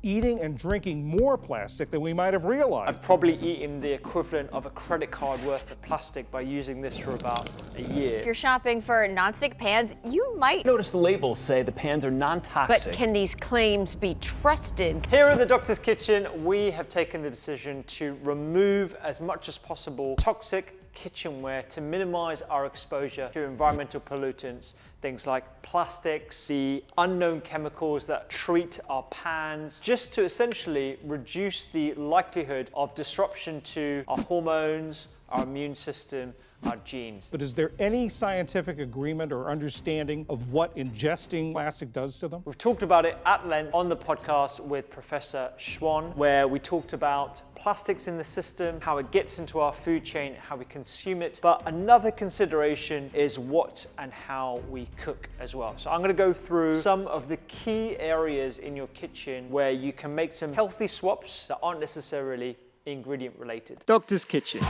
eating and drinking more plastic than we might have realized. I've probably eaten the equivalent of a credit card worth of plastic by using this for about a year. If you're shopping for nonstick pans, you might Notice the labels say the pans are non-toxic. But can these claims be trusted? Here at the Doctor's Kitchen, we have taken the decision to remove as much as possible toxic kitchenware to minimize our exposure to environmental pollutants, things like plastics, the unknown chemicals that treat our pans, just to essentially reduce the likelihood of disruption to our hormones, our immune system, our genes. But is there any scientific agreement or understanding of what ingesting plastic does to them? We've talked about it at length on the podcast with Professor Schwann, where we talked about plastics in the system, how it gets into our food chain, how we consume it. But another consideration is what and how we cook as well. So I'm going to go through some of the key areas in your kitchen where you can make some healthy swaps that aren't necessarily ingredient related. Doctor's Kitchen.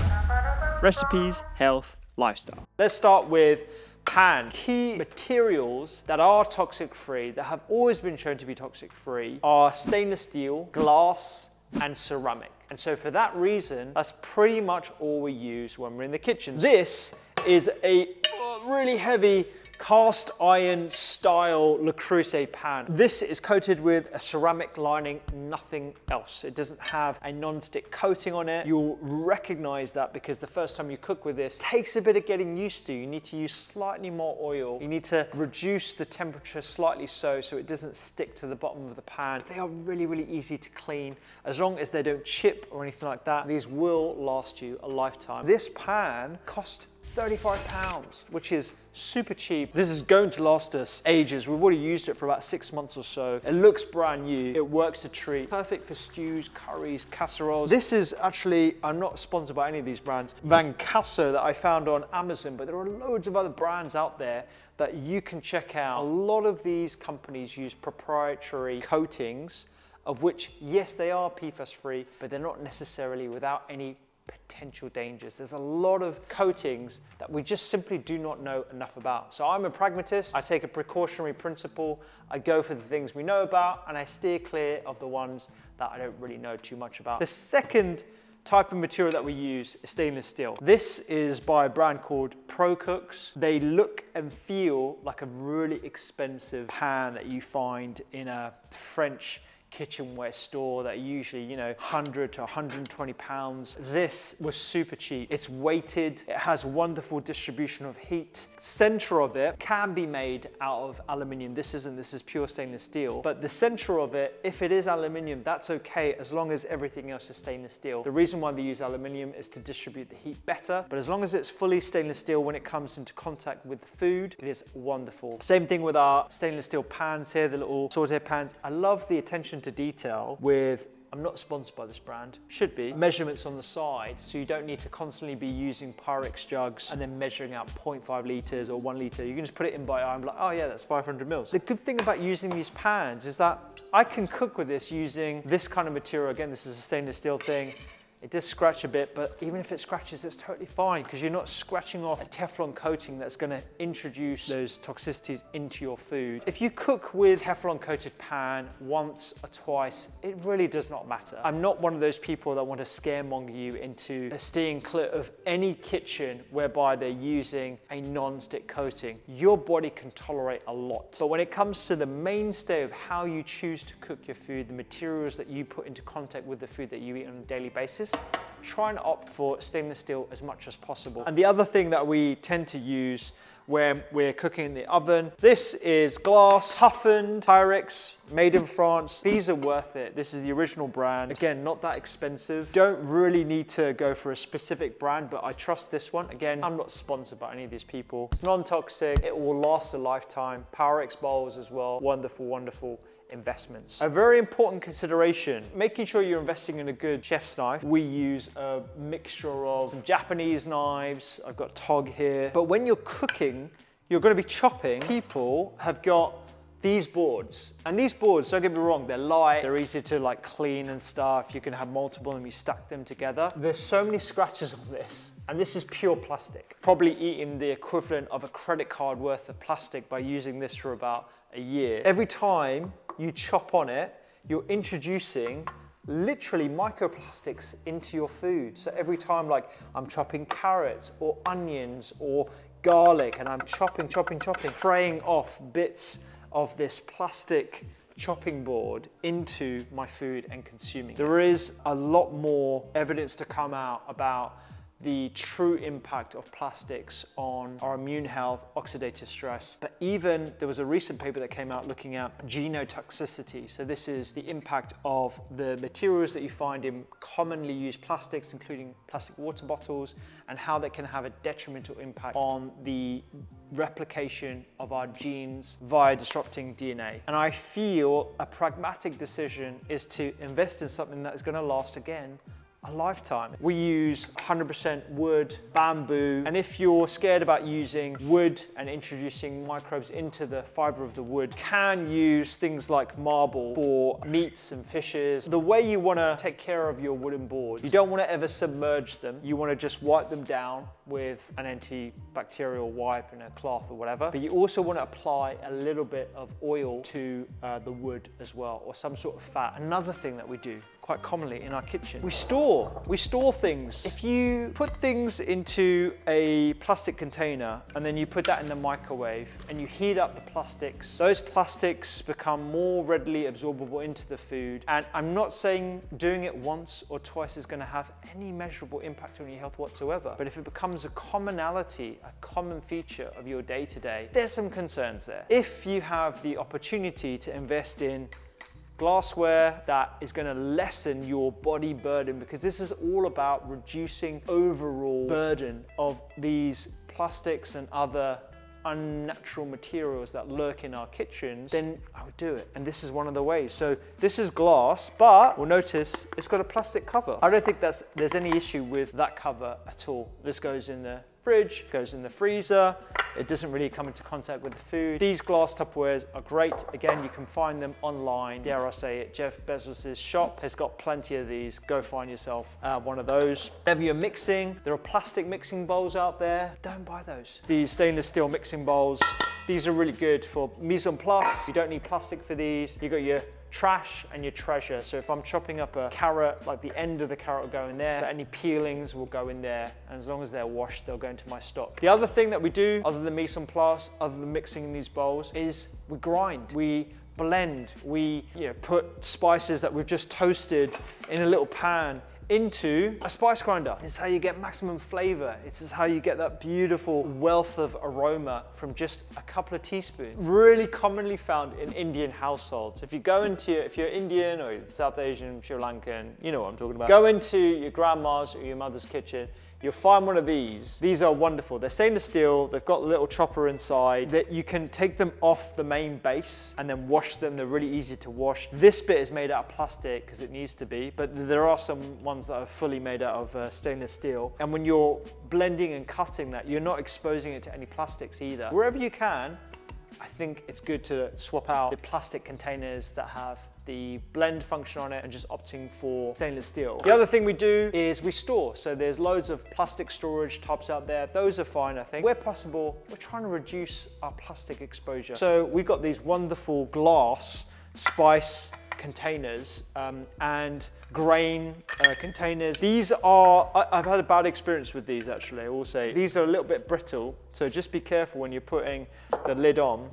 Recipes, health, lifestyle. Let's start with pan. Key materials that are toxic free, that have always been shown to be toxic free, are stainless steel, glass, and ceramic. And so for that reason, that's pretty much all we use when we're in the kitchen. This is a really heavy cast iron style Le Creuset pan. This is coated with a ceramic lining, nothing else. It doesn't have a non-stick coating on it. You'll recognize that because the first time you cook with this, it takes a bit of getting used to. You need to use slightly more oil. You need to reduce the temperature slightly so it doesn't stick to the bottom of the pan. They are really, really easy to clean. As long as they don't chip or anything like that, these will last you a lifetime. This pan cost £35, which is super cheap. This is going to last us ages. We've already used it for about 6 months or so. It looks brand new. It works to treat. Perfect for stews, curries, casseroles. This is actually, I'm not sponsored by any of these brands, Van Casso that I found on Amazon, but there are loads of other brands out there that you can check out. A lot of these companies use proprietary coatings, of which, yes, they are PFAS free, but they're not necessarily without any potential dangers. There's a lot of coatings that we just simply do not know enough about. So I'm a pragmatist. I take a precautionary principle. I go for the things we know about, and I steer clear of the ones that I don't really know too much about. The second type of material that we use is stainless steel. This is by a brand called ProCooks. They look and feel like a really expensive pan that you find in a French kitchenware store that are usually, 100 to 120 pounds. This was super cheap. It's weighted. It has wonderful distribution of heat. Center of it can be made out of aluminium. This is pure stainless steel. But the center of it, if it is aluminium, that's okay as long as everything else is stainless steel. The reason why they use aluminium is to distribute the heat better. But as long as it's fully stainless steel when it comes into contact with the food, it is wonderful. Same thing with our stainless steel pans here, the little saute pans. I love the attention to detail with, I'm not sponsored by this brand, should be, measurements on the side, so you don't need to constantly be using Pyrex jugs and then measuring out 0.5 litres or 1 litre. You can just put it in by eye and be like, oh yeah, that's 500 mils. The good thing about using these pans is that I can cook with this using this kind of material. Again, this is a stainless steel thing. It does scratch a bit, but even if it scratches, it's totally fine because you're not scratching off a Teflon coating that's going to introduce those toxicities into your food. If you cook with Teflon coated pan once or twice, it really does not matter. I'm not one of those people that want to scaremonger you into steering clear of any kitchen whereby they're using a non-stick coating. Your body can tolerate a lot. But when it comes to the mainstay of how you choose to cook your food, the materials that you put into contact with the food that you eat on a daily basis, try and opt for stainless steel as much as possible. And the other thing that we tend to use when we're cooking in the oven, this is glass, toughened, Pyrex, made in France. These are worth it. This is the original brand. Again, not that expensive. Don't really need to go for a specific brand, but I trust this one. Again, I'm not sponsored by any of these people. It's non-toxic. It will last a lifetime. Pyrex bowls as well. Wonderful, wonderful investments. A very important consideration, making sure you're investing in a good chef's knife. We use a mixture of some Japanese knives. I've got Tog here. But when you're cooking, you're going to be chopping. People have got these boards, and these boards, don't get me wrong, they're light, they're easy to clean and stuff. You can have multiple and you stack them together. There's so many scratches on this, and this is pure plastic. Probably eating the equivalent of a credit card worth of plastic by using this for about a year. Every time you chop on it, you're introducing literally microplastics into your food. So every time like I'm chopping carrots or onions or garlic and I'm chopping, fraying off bits of this plastic chopping board into my food and consuming it. There is a lot more evidence to come out about the true impact of plastics on our immune health, oxidative stress. But even there was a recent paper that came out looking at genotoxicity. So this is the impact of the materials that you find in commonly used plastics, including plastic water bottles, and how they can have a detrimental impact on the replication of our genes via disrupting DNA. And I feel a pragmatic decision is to invest in something that is going to last again a lifetime. We use 100% wood, bamboo, and if you're scared about using wood and introducing microbes into the fiber of the wood, you can use things like marble for meats and fishes. The way you want to take care of your wooden boards, you don't want to ever submerge them. You want to just wipe them down with an antibacterial wipe and a cloth or whatever. But you also want to apply a little bit of oil to the wood as well, or some sort of fat. Another thing that we do quite commonly in our kitchen, we store things. If you put things into a plastic container and then you put that in the microwave and you heat up the plastics, those plastics become more readily absorbable into the food. And I'm not saying doing it once or twice is going to have any measurable impact on your health whatsoever, but if it becomes a commonality, a common feature of your day-to-day, there's some concerns there. If you have the opportunity to invest in glassware that is going to lessen your body burden, because this is all about reducing overall burden of these plastics and other unnatural materials that lurk in our kitchens, then I would do it. And this is one of the ways. So this is glass, but we'll notice it's got a plastic cover. I don't think there's any issue with that cover at all. This goes in the fridge, goes in the freezer. It doesn't really come into contact with the food. These glass Tupperwares are great. Again, you can find them online. Dare I say it, Jeff Bezos' shop has got plenty of these. Go find yourself one of those. Whenever you're mixing, there are plastic mixing bowls out there. Don't buy those. These stainless steel mixing bowls, these are really good for mise en place. You don't need plastic for these. You got your trash and your treasure. So if I'm chopping up a carrot, like the end of the carrot will go in there, but any peelings will go in there, and as long as they're washed, they'll go into my stock. The other thing that we do, other than mise en place, other than mixing in these bowls, is we grind. We blend. We put spices that we've just toasted in a little pan into a spice grinder. This is how you get maximum flavor. This is how you get that beautiful wealth of aroma from just a couple of teaspoons. Really commonly found in Indian households. If you go into, if you're Indian or South Asian, Sri Lankan, you know what I'm talking about. Go into your grandma's or your mother's kitchen, you'll find one of these. These are wonderful. They're stainless steel. They've got a little chopper inside that you can take them off the main base and then wash them. They're really easy to wash. This bit is made out of plastic because it needs to be, but there are some ones that are fully made out of stainless steel. And when you're blending and cutting that, you're not exposing it to any plastics either. Wherever you can, I think it's good to swap out the plastic containers that have the blend function on it and just opting for stainless steel. The other thing we do is we store. So there's loads of plastic storage tubs out there. Those are fine, I think. Where possible, we're trying to reduce our plastic exposure. So we've got these wonderful glass spice containers and grain containers. These are, I've had a bad experience with these actually, I will say. These are a little bit brittle, so just be careful when you're putting the lid on.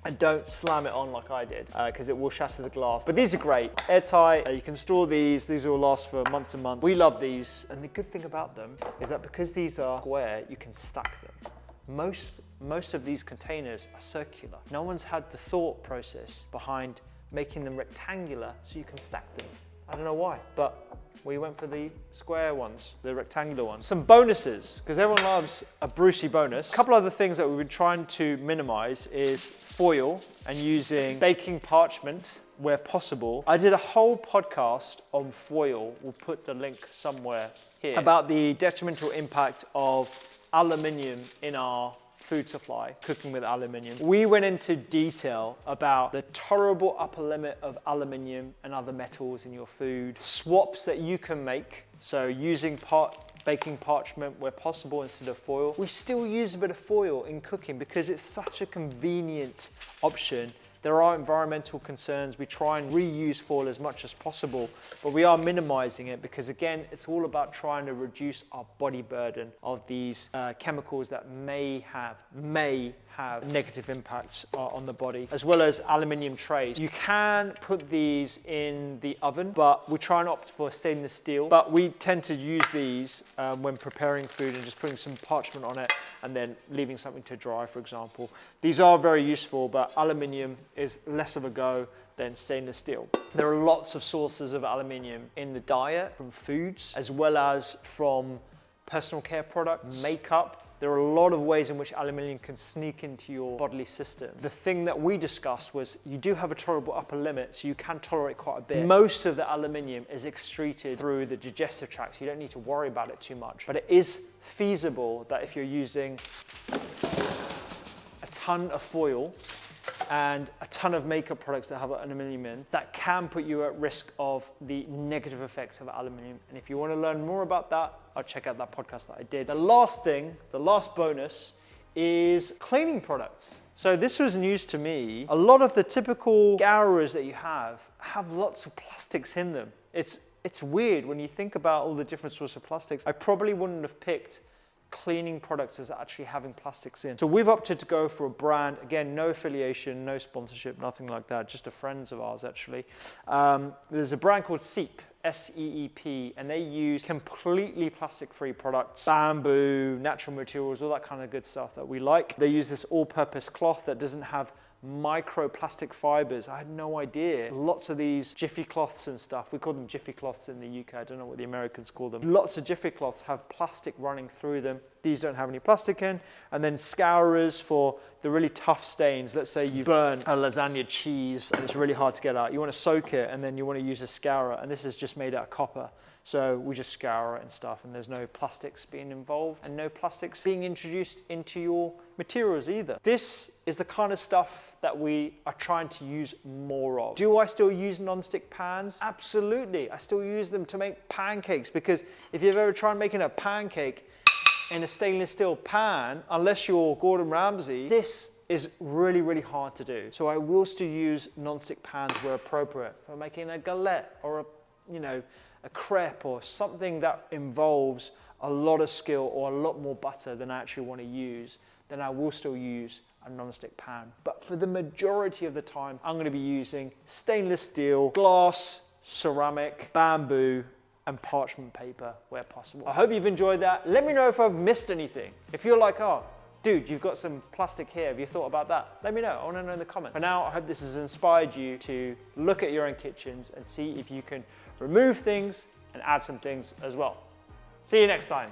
And don't slam it on like I did, because it will shatter the glass. But these are great, airtight. You can store these. These will last for months and months. We love these, and the good thing about them is that because these are square, you can stack them. Most of these containers are circular. No one's had the thought process behind making them rectangular so you can stack them. I don't know why, but we went for the square ones, the rectangular ones. Some bonuses, because everyone loves a Brucey bonus. A couple other things that we've been trying to minimize is foil and using baking parchment where possible. I did a whole podcast on foil, we'll put the link somewhere here, about the detrimental impact of aluminium in our food supply, cooking with aluminium. We went into detail about the tolerable upper limit of aluminium and other metals in your food, swaps that you can make, so using baking parchment where possible instead of foil. We still use a bit of foil in cooking because it's such a convenient option There are environmental concerns. We try and reuse foil as much as possible, but we are minimizing it because, again, it's all about trying to reduce our body burden of these chemicals that may have negative impacts on the body, as well as aluminium trays. You can put these in the oven, but we try and opt for stainless steel. But we tend to use these when preparing food and just putting some parchment on it and then leaving something to dry, for example. These are very useful, but aluminium is less of a go than stainless steel. There are lots of sources of aluminium in the diet, from foods, as well as from personal care products, makeup. There are a lot of ways in which aluminium can sneak into your bodily system. The thing that we discussed was you do have a tolerable upper limit, so you can tolerate quite a bit. Most of the aluminium is excreted through the digestive tract, so you don't need to worry about it too much. But it is feasible that if you're using a ton of foil and a ton of makeup products that have aluminium in, that can put you at risk of the negative effects of aluminium. And if you want to learn more about that, I'll check out that podcast that I did. The last thing, the last bonus, is cleaning products. So this was news to me. A lot of the typical scourers that you have lots of plastics in them. It's weird when you think about all the different sorts of plastics. I probably wouldn't have picked cleaning products as actually having plastics in. So we've opted to go for a brand, again, no affiliation, no sponsorship, nothing like that, just a friends of ours actually. There's a brand called Seep, S-E-E-P, and they use completely plastic-free products, bamboo, natural materials, all that kind of good stuff that we like. They use this all-purpose cloth that doesn't have microplastic fibers. I had no idea. Lots of these jiffy cloths and stuff, we call them jiffy cloths in the UK, I don't know what the Americans call them. Lots of jiffy cloths have plastic running through them. These don't have any plastic in. And then scourers for the really tough stains. Let's say you burn a lasagna cheese and it's really hard to get out. You want to soak it and then you want to use a scourer, and this is just made out of copper. So we just scour it and stuff, and there's no plastics being involved and no plastics being introduced into your materials either. This is the kind of stuff that we are trying to use more of. Do I still use non-stick pans? Absolutely. I still use them to make pancakes, because if you've ever tried making a pancake in a stainless steel pan, unless you're Gordon Ramsay, this is really, really hard to do. So I will still use non-stick pans where appropriate for making a galette or a crepe or something that involves a lot of skill or a lot more butter than I actually want to use. Then I will still use a non-stick pan. But for the majority of the time, I'm going to be using stainless steel, glass, ceramic, bamboo, and parchment paper where possible. I hope you've enjoyed that. Let me know if I've missed anything. If you're like, oh, dude, you've got some plastic here. Have you thought about that? Let me know. I want to know in the comments. For now, I hope this has inspired you to look at your own kitchens and see if you can remove things and add some things as well. See you next time.